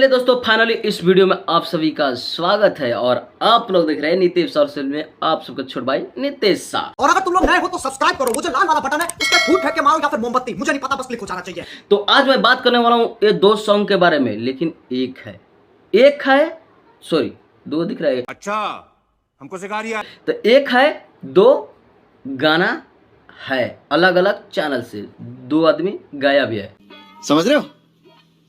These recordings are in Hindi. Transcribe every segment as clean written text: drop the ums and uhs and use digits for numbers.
चलिए दोस्तों, फाइनली इस वीडियो में आप सभी का स्वागत है और आप लोग देख रहे हैं नीतीश सर में आप सबका छोट भाई नीतीश शाह। और अगर तुम लोग नए हो तो सब्सक्राइब करो, वो जो लाल वाला बटन है उस पर फूट फेंक के मारो या फिर मोमबत्ती, मुझे नहीं पता, बस क्लिक हो जाना चाहिए। तो आज मैं बात करने वाला हूँ ये दो सॉन्ग के बारे में, लेकिन एक है सॉरी दो दिख रहा है। अच्छा, हमको सिखा रही है। तो एक है दो गाना है अलग अलग चैनल से, दो आदमी गाया भी है। समझ रहे हो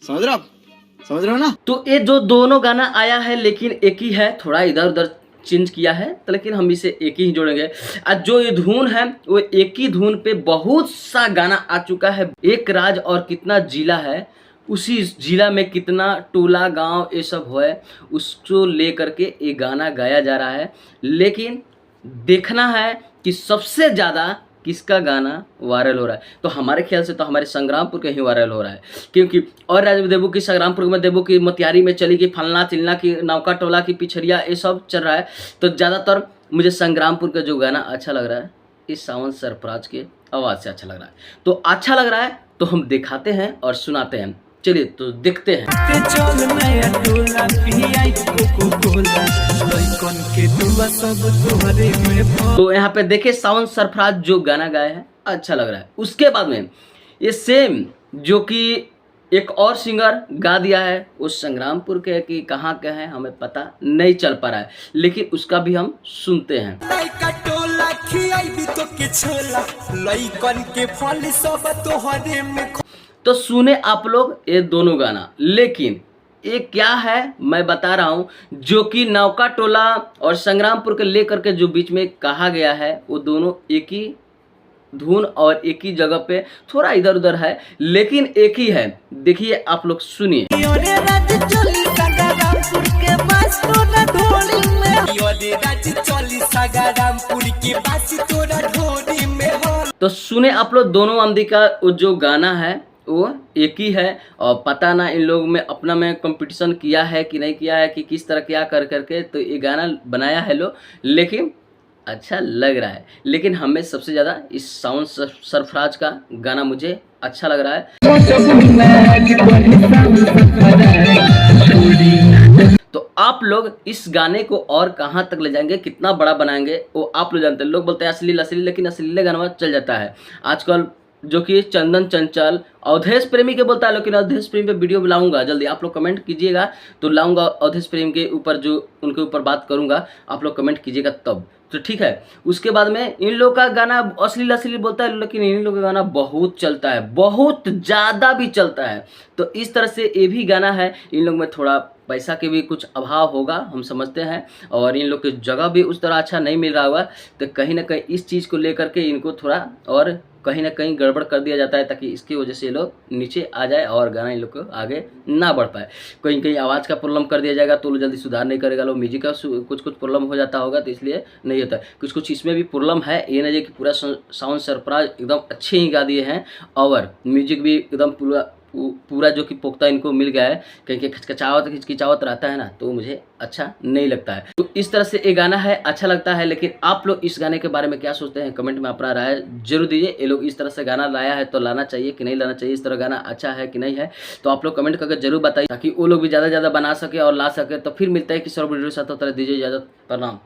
समझ रहे हो ना। तो ये जो दोनों गाना आया है लेकिन एक ही है, थोड़ा इधर उधर चेंज किया है तो लेकिन हम इसे एक ही जोड़ेंगे। आज जो ये धुन है वो एक ही धुन पे बहुत सा गाना आ चुका है। एक राज और कितना जिला है, उसी जिला में कितना टोला गांव ये सब है, उसको लेकर के ये गाना गाया जा रहा है। लेकिन देखना है कि सबसे ज़्यादा किसका गाना वायरल हो रहा है। तो हमारे ख्याल से तो हमारे संग्रामपुर के ही वायरल हो रहा है, क्योंकि और राज्य में देवो की संग्रामपुर में देवो की मोतिहारी में चली गई, फलना चिलना की नौका टोला की पिछड़िया ये सब चल रहा है। तो ज़्यादातर मुझे संग्रामपुर का जो गाना अच्छा लग रहा है इस सावन सरफराज के आवाज़ से अच्छा लग रहा है। तो अच्छा लग रहा है तो हम दिखाते हैं और सुनाते हैं। चलिए तो देखते हैं। तो यहाँ पे देखिए सावन सरफराज जो गाना गाए हैं अच्छा लग रहा है। उसके बाद में ये सेम जो कि एक और सिंगर गा दिया है, उस संग्रामपुर के कि कहाँ के हैं हमें पता नहीं चल पा रहा है, लेकिन उसका भी हम सुनते हैं। तो सुने आप लोग ये दोनों गाना, लेकिन ये क्या है मैं बता रहा हूँ। जो कि नौका टोला और संग्रामपुर के लेकर के जो बीच में कहा गया है वो दोनों एक ही धुन और एक ही जगह पे, थोड़ा इधर उधर है लेकिन एक ही है। देखिए आप लोग सुनिए। तो सुने आप लोग दोनों आमदी का जो गाना है वो एक ही है। और पता ना इन लोग में अपना में कंपटीशन किया है कि नहीं किया है, कि किस तरह क्या कर करके तो ये गाना बनाया है लोग, लेकिन अच्छा लग रहा है। लेकिन हमें सबसे ज़्यादा इस सावन सरफराज का गाना मुझे अच्छा लग रहा है। तो आप लोग इस गाने को और कहाँ तक ले जाएंगे, कितना बड़ा बनाएंगे वो आप लोग जानते हैं। लोग बोलते हैं अश्लील अश्लील, लेकिन अश्लील गाना चल जाता है आजकल। जो कि चंदन चंचल अवधेश प्रेमी के बोलता है, लेकिन अवधेश प्रेमी पे वीडियो लाऊंगा जल्दी, आप लोग कमेंट कीजिएगा तो लाऊंगा अवधेश प्रेमी के ऊपर, जो उनके ऊपर बात करूंगा, आप लोग कमेंट कीजिएगा तब तो ठीक है। उसके बाद में इन लोग का गाना अश्लील अश्लील बोलता है, लेकिन इन लोग का गाना बहुत चलता है, बहुत ज़्यादा भी चलता है। तो इस तरह से ये भी गाना है। इन लोग में थोड़ा पैसा के भी कुछ अभाव होगा हम समझते हैं, और इन लोग की जगह भी उस तरह अच्छा नहीं मिल रहा होगा। तो कहीं ना कहीं इस चीज़ को लेकर के इनको थोड़ा और कहीं ना कहीं गड़बड़ कर दिया जाता है, ताकि इसकी वजह से ये लोग नीचे आ जाए और गाना इन लोग को आगे ना बढ़ पाए। कहीं कहीं आवाज़ का प्रॉब्लम कर दिया जाएगा तो लोग जल्दी सुधार नहीं करेगा। लोग म्यूजिक का कुछ प्रॉब्लम हो जाता होगा तो इसलिए नहीं होता है। कुछ इसमें भी प्रॉब्लम है, ये नहीं कि पूरा साउंड सरफराज एकदम अच्छे ही गा दिए हैं और म्यूजिक भी एकदम पूरा जो कि पुख्ता इनको मिल गया है। कहीं के खिचकिचावत रहता है ना, तो मुझे अच्छा नहीं लगता है। तो इस तरह से ये गाना है, अच्छा लगता है। लेकिन आप लोग इस गाने के बारे में क्या सोचते हैं, कमेंट में अपना राय जरूर दीजिए। ये लोग इस तरह से गाना लाया है तो लाना चाहिए कि नहीं लाना चाहिए, इस तरह गाना अच्छा है कि नहीं है, तो आप लोग कमेंट करके जरूर बताइए, ताकि वो लोग भी ज़्यादा बना सके और ला सके। तो फिर मिलता है कि सर वीडियो के साथ, दीजिए इजाजत, प्रणाम।